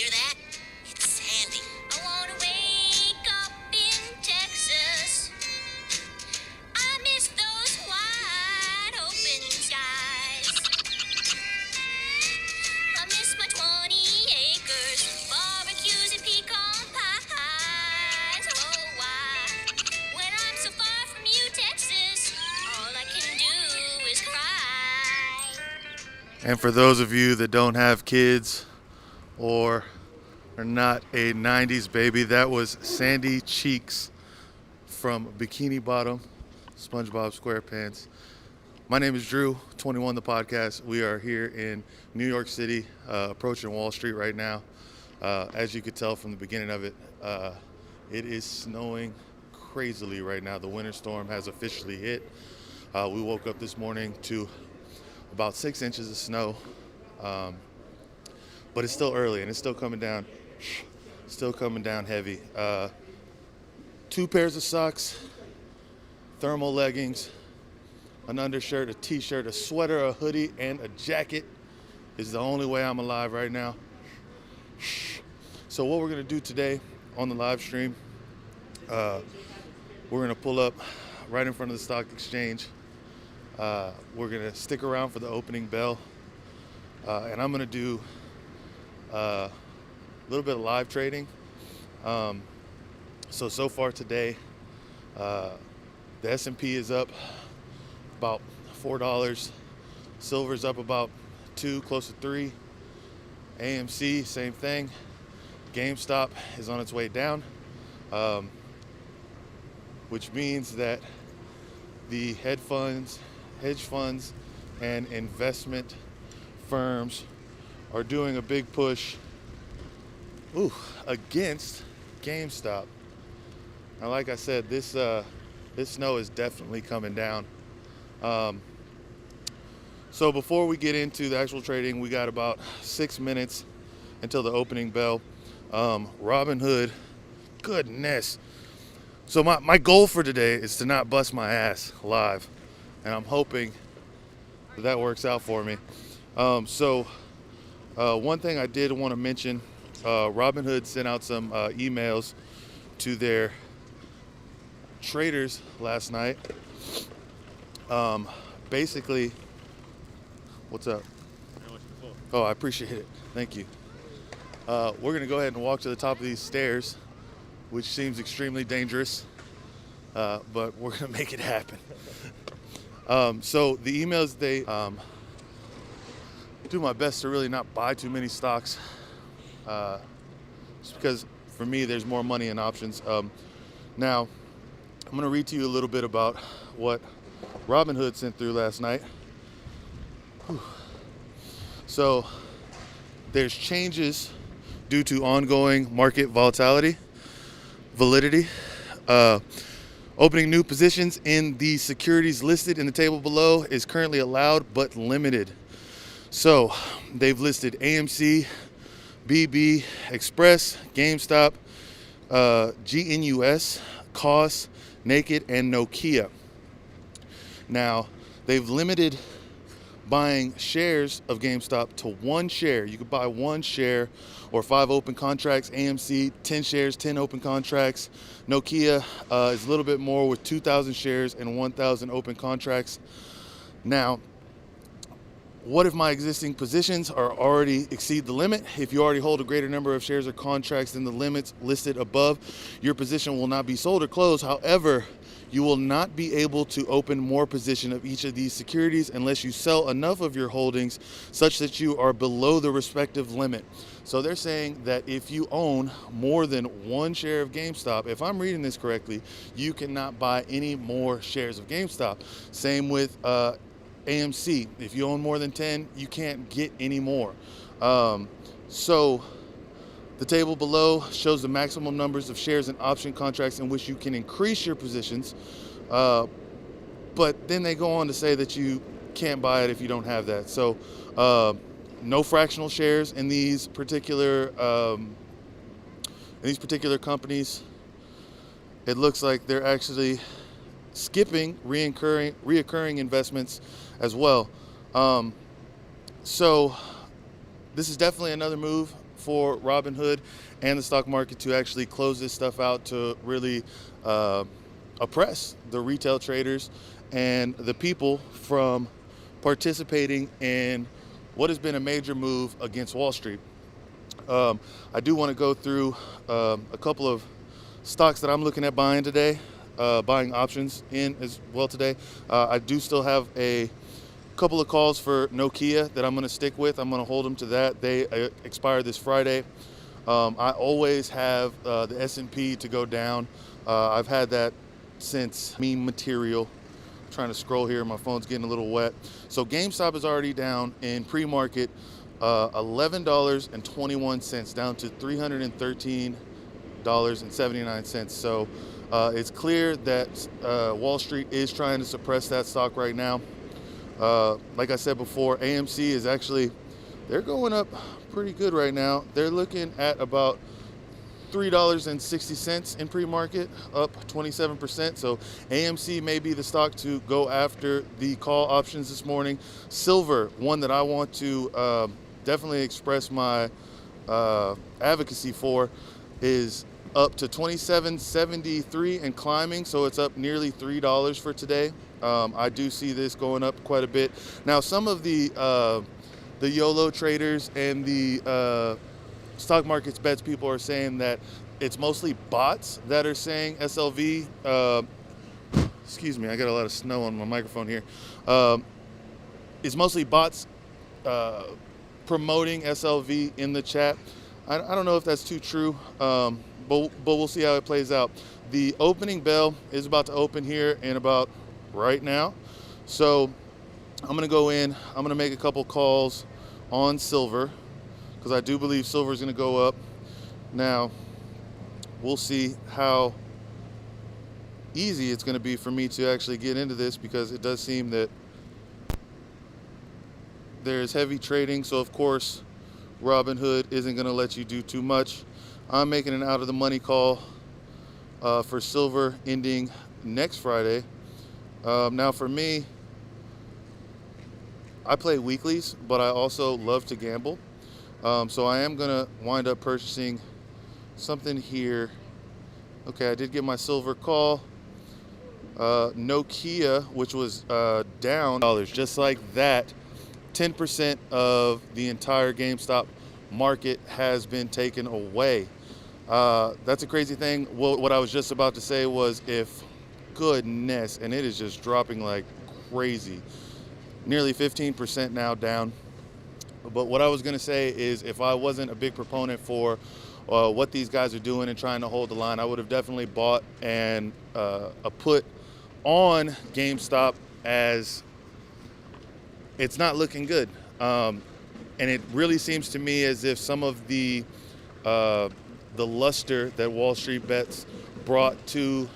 hear that? It's Sandy. I wanna wake up in Texas. I miss those wide open skies. I miss my 20 acres, barbecues and pecan pies. Oh, why? When I'm so far from you, Texas, all I can do is cry. And for those of you that don't have kids or are not a 90s baby, that was Sandy Cheeks from Bikini Bottom, SpongeBob SquarePants. My name is Drew, 21 the podcast. We are here in New York City, approaching Wall Street right now. As you could tell from the beginning of it, it is snowing crazily right now. The winter storm has officially hit. We woke up this morning to about 6 inches of snow, but it's still early and it's still coming down heavy. 2 pairs of socks, thermal leggings, an undershirt, a t-shirt, a sweater, a hoodie, and a jacket is the only way I'm alive right now. So what we're gonna do today on the live stream, we're gonna pull up right in front of the stock exchange. We're gonna stick around for the opening bell, and I'm gonna do a little bit of live trading. So far today, the S&P is up about $4. Silver's up about 2, close to 3. AMC, same thing. GameStop is on its way down, which means that the hedge funds, and investment firms are doing a big push against GameStop. Now, like I said, this snow is definitely coming down. So before we get into the actual trading, we got about 6 minutes until the opening bell. Robinhood, goodness. So my goal for today is to not bust my ass live, and I'm hoping that works out for me. One thing I did want to mention, Robinhood sent out some emails to their traders last night. Basically, what's up? Oh, I appreciate it. Thank you. We're going to go ahead and walk to the top of these stairs, which seems extremely dangerous, but we're going to make it happen. So the emails, they do my best to really not buy too many stocks, just because for me there's more money in options. Now, I'm going to read to you a little bit about what Robinhood sent through last night. So there's changes due to ongoing market validity. Opening new positions in the securities listed in the table below is currently allowed but limited. So they've listed AMC, BB, Express, GameStop, GNUS, COS, Naked, and Nokia. Now, they've limited buying shares of GameStop to 1 share. You could buy 1 share or 5 open contracts. AMC, 10 shares, 10 open contracts. Nokia is a little bit more with 2,000 shares and 1,000 open contracts. Now, what if my existing positions are already exceed the limit? If you already hold a greater number of shares or contracts than the limits listed above, your position will not be sold or closed. However, you will not be able to open more position of each of these securities unless you sell enough of your holdings such that you are below the respective limit. So they're saying that if you own more than 1 share of GameStop, if I'm reading this correctly, you cannot buy any more shares of GameStop. Same with AMC. If you own more than 10, you can't get any more. So the table below shows the maximum numbers of shares and option contracts in which you can increase your positions. But then they go on to say that you can't buy it if you don't have that. So no fractional shares in these particular companies. It looks like they're actually skipping reoccurring investments as well. So this is definitely another move for Robinhood and the stock market to actually close this stuff out to really oppress the retail traders and the people from participating in what has been a major move against Wall Street. I do want to go through a couple of stocks that I'm looking at buying today, buying options in as well today. I do still have a couple of calls for Nokia that I'm going to stick with. I'm going to hold them to that. They expire this Friday. I always have the S&P to go down. I've had that since meme material. I'm trying to scroll here. My phone's getting a little wet. So GameStop is already down in pre-market, $11.21 down to $313.79. So it's clear that Wall Street is trying to suppress that stock right now. Like I said before, AMC is actually, they're going up pretty good right now. They're looking at about $3.60 in pre-market, up 27%. So AMC may be the stock to go after the call options this morning. Silver, one that I want to definitely express my advocacy for, is up to $27.73 and climbing. So it's up nearly $3 for today. I do see this going up quite a bit. Now, some of the YOLO traders and the stock market's bets people are saying that it's mostly bots that are saying SLV. Excuse me, I got a lot of snow on my microphone here. It's mostly bots promoting SLV in the chat. I don't know if that's too true, but we'll see how it plays out. The opening bell is about to open here in about right now. So I'm going to go in. I'm going to make a couple calls on silver because I do believe silver is going to go up. Now, we'll see how easy it's going to be for me to actually get into this, because it does seem that there's heavy trading. So, of course, Robinhood isn't going to let you do too much. I'm making an out-of-the-money call for silver ending next Friday. Now, for me, I play weeklies, but I also love to gamble. So I am going to wind up purchasing something here. Okay, I did get my silver call. Nokia, which was down dollars, just like that. 10% of the entire GameStop market has been taken away. That's a crazy thing. Well, what I was just about to say was, if goodness, and it is just dropping like crazy, nearly 15% now down. But what I was going to say is, if I wasn't a big proponent for what these guys are doing and trying to hold the line, I would have definitely bought a put on GameStop, as it's not looking good. And it really seems to me as if some of the luster that Wall Street bets brought to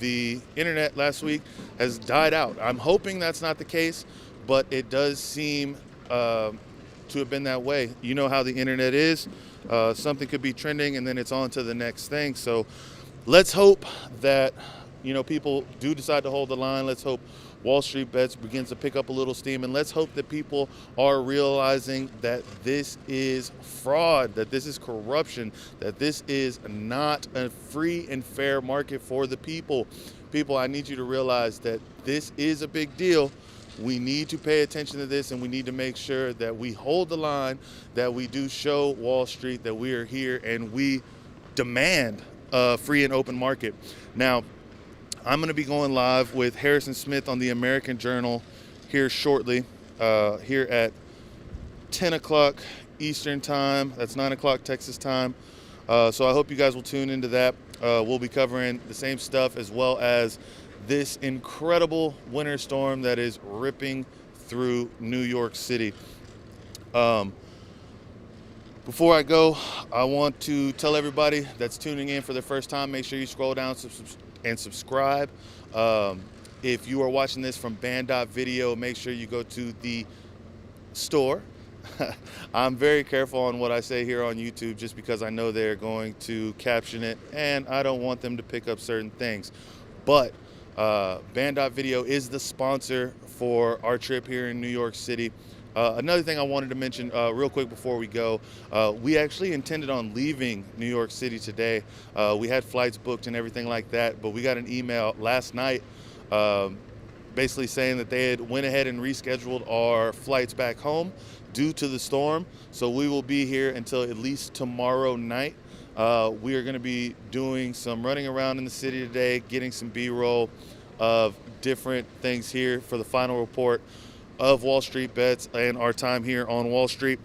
the internet last week has died out. I'm hoping that's not the case, but it does seem to have been that way. You know how the internet is. Something could be trending and then it's on to the next thing. So let's hope that, people do decide to hold the line. Let's hope Wall Street bets begins to pick up a little steam, and let's hope that people are realizing that this is fraud, that this is corruption, that this is not a free and fair market for the people. People, I need you to realize that this is a big deal. We need to pay attention to this, and we need to make sure that we hold the line, that we do show Wall Street that we are here and we demand a free and open market. Now, I'm going to be going live with Harrison Smith on the American Journal here shortly, here at 10 o'clock Eastern time. That's 9 o'clock Texas time. So I hope you guys will tune into that. We'll be covering the same stuff, as well as this incredible winter storm that is ripping through New York City. Before I go, I want to tell everybody that's tuning in for the first time, make sure you scroll down and subscribe. If you are watching this from Band.video, make sure you go to the store. I'm very careful on what I say here on YouTube, just because I know they're going to caption it and I don't want them to pick up certain things. But Band.video is the sponsor for our trip here in New York City. Another thing I wanted to mention real quick before we go, we actually intended on leaving New York City today. We had flights booked and everything like that, but we got an email last night basically saying that they had went ahead and rescheduled our flights back home due to the storm. So we will be here until at least tomorrow night. We are going to be doing some running around in the city today, getting some B-roll of different things here for the final report of Wall Street Bets and our time here on Wall Street.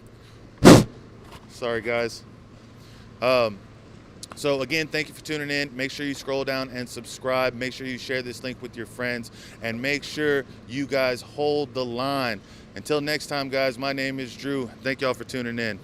Sorry, guys. So again, thank you for tuning in. Make sure you scroll down and subscribe. Make sure you share this link with your friends, and make sure you guys hold the line. Until next time, guys, my name is Drew. Thank y'all for tuning in.